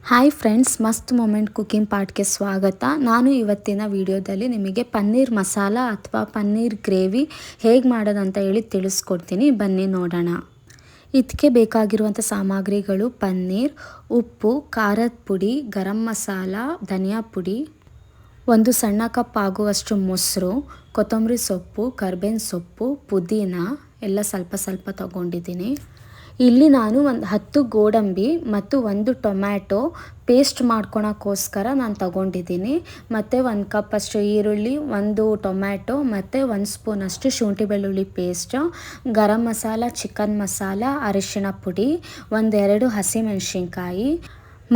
Hi friends, ಮಸ್ತ್ moment cooking ಪಾರ್ಟ್ಗೆ ಸ್ವಾಗತ. ನಾನು ಇವತ್ತಿನ ವಿಡಿಯೋದಲ್ಲಿ ನಿಮಗೆ ಪನ್ನೀರ್ ಮಸಾಲ ಅಥವಾ ಪನ್ನೀರ್ ಗ್ರೇವಿ ಹೇಗೆ ಮಾಡೋದಂತ ಹೇಳಿ ತಿಳಿಸ್ಕೊಡ್ತೀನಿ. ಬನ್ನಿ ನೋಡೋಣ. ಇದಕ್ಕೆ ಬೇಕಾಗಿರುವಂಥ ಸಾಮಗ್ರಿಗಳು: ಪನ್ನೀರ್, ಉಪ್ಪು, ಖಾರದ ಪುಡಿ, ಗರಂ ಮಸಾಲ, ಧನಿಯಾ ಪುಡಿ, ಒಂದು ಸಣ್ಣ ಕಪ್ ಆಗುವಷ್ಟು ಮೊಸರು, ಕೊತ್ತಂಬರಿ ಸೊಪ್ಪು, ಕರ್ಬೇವಿನ ಸೊಪ್ಪು, ಪುದೀನ ಎಲ್ಲ ಸ್ವಲ್ಪ ಸ್ವಲ್ಪ ತಗೊಂಡಿದ್ದೀನಿ. ಇಲ್ಲಿ ನಾನು ಒಂದು 10 ಗೋಡಂಬಿ ಮತ್ತು ಒಂದು ಟೊಮ್ಯಾಟೊ ಪೇಸ್ಟ್ ಮಾಡ್ಕೊಳಕ್ಕೋಸ್ಕರ ನಾನು ತಗೊಂಡಿದ್ದೀನಿ. ಮತ್ತು 1 ಕಪ್ಪಷ್ಟು ಈರುಳ್ಳಿ, ಒಂದು ಟೊಮ್ಯಾಟೊ ಮತ್ತು 1 ಸ್ಪೂನಷ್ಟು ಶುಂಠಿ ಬೆಳ್ಳುಳ್ಳಿ ಪೇಸ್ಟು, ಗರಂ ಮಸಾಲ, ಚಿಕನ್ ಮಸಾಲ, ಅರಿಶಿಣ ಪುಡಿ, 1-2 ಹಸಿಮೆಣಸಿನ್ಕಾಯಿ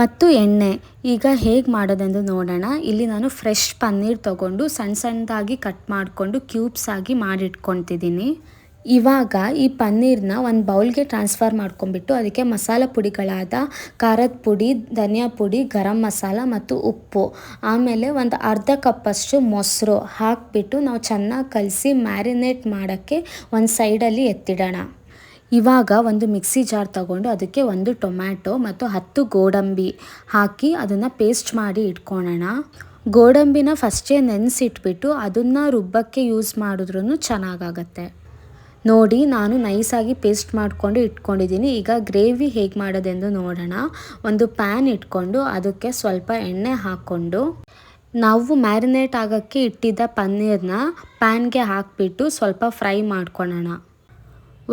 ಮತ್ತು ಎಣ್ಣೆ. ಈಗ ಹೇಗೆ ಮಾಡೋದೆಂದು ನೋಡೋಣ. ಇಲ್ಲಿ ನಾನು ಫ್ರೆಶ್ ಪನ್ನೀರ್ ತೊಗೊಂಡು ಸಣ್ಣ ಸಣ್ಣದಾಗಿ ಕಟ್ ಮಾಡಿಕೊಂಡು ಕ್ಯೂಬ್ಸ್ ಆಗಿ ಮಾಡಿಟ್ಕೊತಿದ್ದೀನಿ. ಇವಾಗ ಈ ಪನ್ನೀರನ್ನ ಒಂದು ಬೌಲ್ಗೆ ಟ್ರಾನ್ಸ್ಫರ್ ಮಾಡ್ಕೊಂಡ್ಬಿಟ್ಟು ಅದಕ್ಕೆ ಮಸಾಲ ಪುಡಿಗಳಾದ ಖಾರದ ಪುಡಿ, ಧನಿಯಾ ಪುಡಿ, ಗರಂ ಮಸಾಲ ಮತ್ತು ಉಪ್ಪು, ಆಮೇಲೆ ಒಂದು ಅರ್ಧ ಕಪ್ಪಷ್ಟು ಮೊಸರು ಹಾಕಿಬಿಟ್ಟು ನಾವು ಚೆನ್ನಾಗಿ ಕಲಸಿ ಮ್ಯಾರಿನೇಟ್ ಮಾಡೋಕ್ಕೆ ಒಂದು ಸೈಡಲ್ಲಿ ಎತ್ತಿಡೋಣ. ಇವಾಗ ಒಂದು ಮಿಕ್ಸಿ ಜಾರ್ ತಗೊಂಡು ಅದಕ್ಕೆ ಒಂದು ಟೊಮ್ಯಾಟೊ ಮತ್ತು 10 ಗೋಡಂಬಿ ಹಾಕಿ ಅದನ್ನು ಪೇಸ್ಟ್ ಮಾಡಿ ಇಟ್ಕೊಳ್ಳೋಣ. ಗೋಡಂಬಿನ ಫಸ್ಟೇ ನೆನೆಸಿಟ್ಬಿಟ್ಟು ಅದನ್ನು ರುಬ್ಬಕ್ಕೆ ಯೂಸ್ ಮಾಡಿದ್ರೂ ಚೆನ್ನಾಗಾಗತ್ತೆ. ನೋಡಿ, ನಾನು ನೈಸಾಗಿ ಪೇಸ್ಟ್ ಮಾಡಿಕೊಂಡು ಇಟ್ಕೊಂಡಿದ್ದೀನಿ. ಈಗ ಗ್ರೇವಿ ಹೇಗೆ ಮಾಡೋದೆಂದು ನೋಡೋಣ. ಒಂದು ಪ್ಯಾನ್ ಇಟ್ಕೊಂಡು ಅದಕ್ಕೆ ಸ್ವಲ್ಪ ಎಣ್ಣೆ ಹಾಕ್ಕೊಂಡು ನಾವು ಮ್ಯಾರಿನೇಟ್ ಆಗೋಕ್ಕೆ ಇಟ್ಟಿದ್ದ ಪನ್ನೀರನ್ನ ಪ್ಯಾನ್ಗೆ ಹಾಕಿಬಿಟ್ಟು ಸ್ವಲ್ಪ ಫ್ರೈ ಮಾಡ್ಕೊಳ್ಳೋಣ.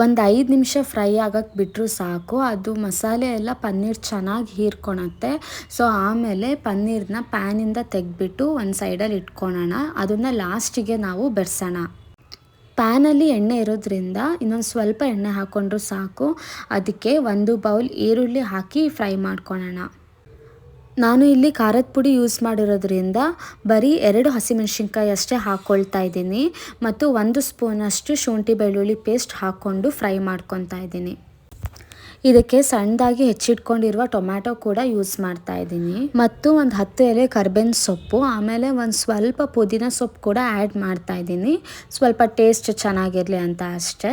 ಒಂದು 5 ನಿಮಿಷ ಫ್ರೈ ಆಗೋಕ್ಕೆ ಬಿಟ್ಟರು ಸಾಕು. ಅದು ಮಸಾಲೆ ಎಲ್ಲ ಪನ್ನೀರ್ ಚೆನ್ನಾಗಿ ಹೀರ್ಕೊಳತ್ತೆ. ಸೊ ಆಮೇಲೆ ಪನ್ನೀರನ್ನ ಪ್ಯಾನಿಂದ ತೆಗೆದ್ಬಿಟ್ಟು ಒಂದು ಸೈಡಲ್ಲಿ ಇಟ್ಕೊಳ್ಳೋಣ. ಅದನ್ನು ಲಾಸ್ಟಿಗೆ ನಾವು ಬೆರೆಸೋಣ. ಪ್ಯಾನಲ್ಲಿ ಎಣ್ಣೆ ಇರೋದ್ರಿಂದ ಇನ್ನೊಂದು ಸ್ವಲ್ಪ ಎಣ್ಣೆ ಹಾಕ್ಕೊಂಡ್ರೂ ಸಾಕು. ಅದಕ್ಕೆ 1 ಬೌಲ್ ಈರುಳ್ಳಿ ಹಾಕಿ ಫ್ರೈ ಮಾಡ್ಕೊಳ್ಳೋಣ. ನಾನು ಇಲ್ಲಿ ಖಾರದ ಪುಡಿ ಯೂಸ್ ಮಾಡಿರೋದ್ರಿಂದ ಬರೀ 2 ಹಸಿಮೆಣಸಿನ್ಕಾಯಿ ಅಷ್ಟೇ ಹಾಕ್ಕೊಳ್ತಾ ಇದ್ದೀನಿ ಮತ್ತು 1 ಸ್ಪೂನಷ್ಟು ಶುಂಠಿ ಬೆಳ್ಳುಳ್ಳಿ ಪೇಸ್ಟ್ ಹಾಕ್ಕೊಂಡು ಫ್ರೈ ಮಾಡ್ಕೊತಾ ಇದ್ದೀನಿ. ಇದಕ್ಕೆ ಸಣ್ಣದಾಗಿ ಹೆಚ್ಚಿಟ್ಕೊಂಡಿರುವ ಟೊಮ್ಯಾಟೊ ಕೂಡ ಯೂಸ್ ಮಾಡ್ತಾ ಇದ್ದೀನಿ ಮತ್ತು ಒಂದು 10 ಎಲೆ ಕರ್ಬೇವಿನ ಸೊಪ್ಪು, ಆಮೇಲೆ ಒಂದು ಸ್ವಲ್ಪ ಪುದೀನ ಸೊಪ್ಪು ಕೂಡ ಆ್ಯಡ್ ಮಾಡ್ತಾ ಇದ್ದೀನಿ, ಸ್ವಲ್ಪ ಟೇಸ್ಟ್ ಚೆನ್ನಾಗಿರಲಿ ಅಂತ ಅಷ್ಟೇ.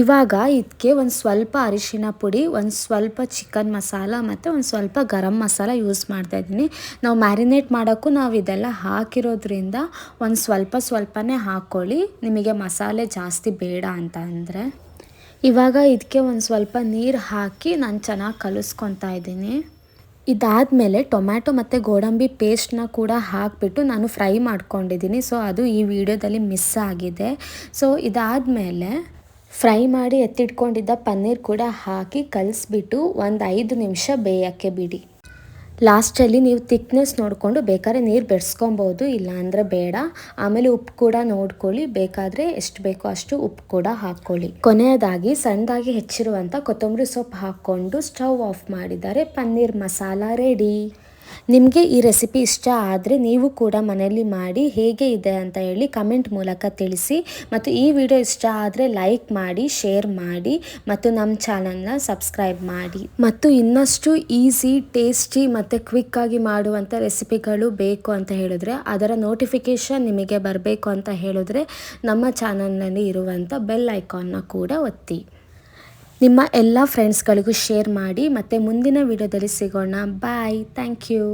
ಇವಾಗ ಇದಕ್ಕೆ ಒಂದು ಸ್ವಲ್ಪ ಅರಿಶಿಣ ಪುಡಿ, ಒಂದು ಸ್ವಲ್ಪ ಚಿಕನ್ ಮಸಾಲ ಮತ್ತು ಒಂದು ಸ್ವಲ್ಪ ಗರಂ ಮಸಾಲ ಯೂಸ್ ಮಾಡ್ತಾ ಇದ್ದೀನಿ. ನಾವು ಮ್ಯಾರಿನೇಟ್ ಮಾಡೋಕ್ಕೂ ನಾವು ಇದೆಲ್ಲ ಹಾಕಿರೋದ್ರಿಂದ ಒಂದು ಸ್ವಲ್ಪನೇ ಹಾಕ್ಕೊಳ್ಳಿ, ನಿಮಗೆ ಮಸಾಲೆ ಜಾಸ್ತಿ ಬೇಡ ಅಂತ ಅಂದರೆ. ಇವಾಗ ಇದಕ್ಕೆ ಒಂದು ಸ್ವಲ್ಪ ನೀರು ಹಾಕಿ ನಾನು ಚೆನ್ನಾಗಿ ಕಲಿಸ್ಕೊತಾ ಇದ್ದೀನಿ. ಇದಾದಮೇಲೆ ಟೊಮ್ಯಾಟೊ ಮತ್ತು ಗೋಡಂಬಿ ಪೇಸ್ಟನ್ನ ಕೂಡ ಹಾಕಿಬಿಟ್ಟು ನಾನು ಫ್ರೈ ಮಾಡ್ಕೊಂಡಿದ್ದೀನಿ. ಸೊ ಅದು ಈ ವಿಡಿಯೋದಲ್ಲಿ ಮಿಸ್ ಆಗಿದೆ. ಸೊ ಇದಾದಮೇಲೆ ಫ್ರೈ ಮಾಡಿ ಎತ್ತಿಟ್ಕೊಂಡಿದ್ದ ಪನ್ನೀರ್ ಕೂಡ ಹಾಕಿ ಕಲಿಸ್ಬಿಟ್ಟು ಒಂದು 5 ನಿಮಿಷ ಬೇಯೋಕ್ಕೆ ಬಿಡಿ. ಲಾಸ್ಟಲ್ಲಿ ನೀವು ಥಿಕ್ನೆಸ್ ನೋಡಿಕೊಂಡು ಬೇಕಾದ್ರೆ ನೀರು ಬೆರೆಸ್ಕೊಬೋದು, ಇಲ್ಲಾಂದರೆ ಬೇಡ. ಆಮೇಲೆ ಉಪ್ಪು ಕೂಡ ನೋಡ್ಕೊಳ್ಳಿ, ಬೇಕಾದರೆ ಎಷ್ಟು ಬೇಕೋ ಅಷ್ಟು ಉಪ್ಪು ಕೂಡ ಹಾಕ್ಕೊಳ್ಳಿ. ಕೊನೆಯದಾಗಿ ಸಣ್ಣದಾಗಿ ಹೆಚ್ಚಿರುವಂಥ ಕೊತ್ತಂಬರಿ ಸೊಪ್ಪು ಹಾಕ್ಕೊಂಡು ಸ್ಟವ್ ಆಫ್ ಮಾಡಿದರೆ ಪನ್ನೀರ್ ಮಸಾಲ ರೆಡಿ. ನಿಮಗೆ ಈ ರೆಸಿಪಿ ಇಷ್ಟ ಆದರೆ ನೀವು ಕೂಡ ಮನೆಯಲ್ಲಿ ಮಾಡಿ ಹೇಗೆ ಇದೆ ಅಂತ ಹೇಳಿ ಕಮೆಂಟ್ ಮೂಲಕ ತಿಳಿಸಿ. ಮತ್ತು ಈ ವಿಡಿಯೋ ಇಷ್ಟ ಆದರೆ ಲೈಕ್ ಮಾಡಿ, ಶೇರ್ ಮಾಡಿ ಮತ್ತು ನಮ್ಮ ಚಾನಲ್ನ ಸಬ್ಸ್ಕ್ರೈಬ್ ಮಾಡಿ. ಮತ್ತು ಇನ್ನಷ್ಟು ಈಸಿ, ಟೇಸ್ಟಿ ಮತ್ತು ಕ್ವಿಕ್ಕಾಗಿ ಮಾಡುವಂಥ ರೆಸಿಪಿಗಳು ಬೇಕು ಅಂತ ಹೇಳಿದ್ರೆ, ಅದರ ನೋಟಿಫಿಕೇಷನ್ ನಿಮಗೆ ಬರಬೇಕು ಅಂತ ಹೇಳಿದ್ರೆ ನಮ್ಮ ಚಾನಲ್ನಲ್ಲಿ ಇರುವಂಥ ಬೆಲ್ ಐಕಾನ್ನ ಕೂಡ ಒತ್ತಿ. ನಿಮ್ಮ ಎಲ್ಲ ಫ್ರೆಂಡ್ಸ್ಗಳಿಗೂ ಶೇರ್ ಮಾಡಿ. ಮತ್ತು ಮುಂದಿನ ವಿಡಿಯೋದಲ್ಲಿ ಸಿಗೋಣ. ಬಾಯ್. Thank you.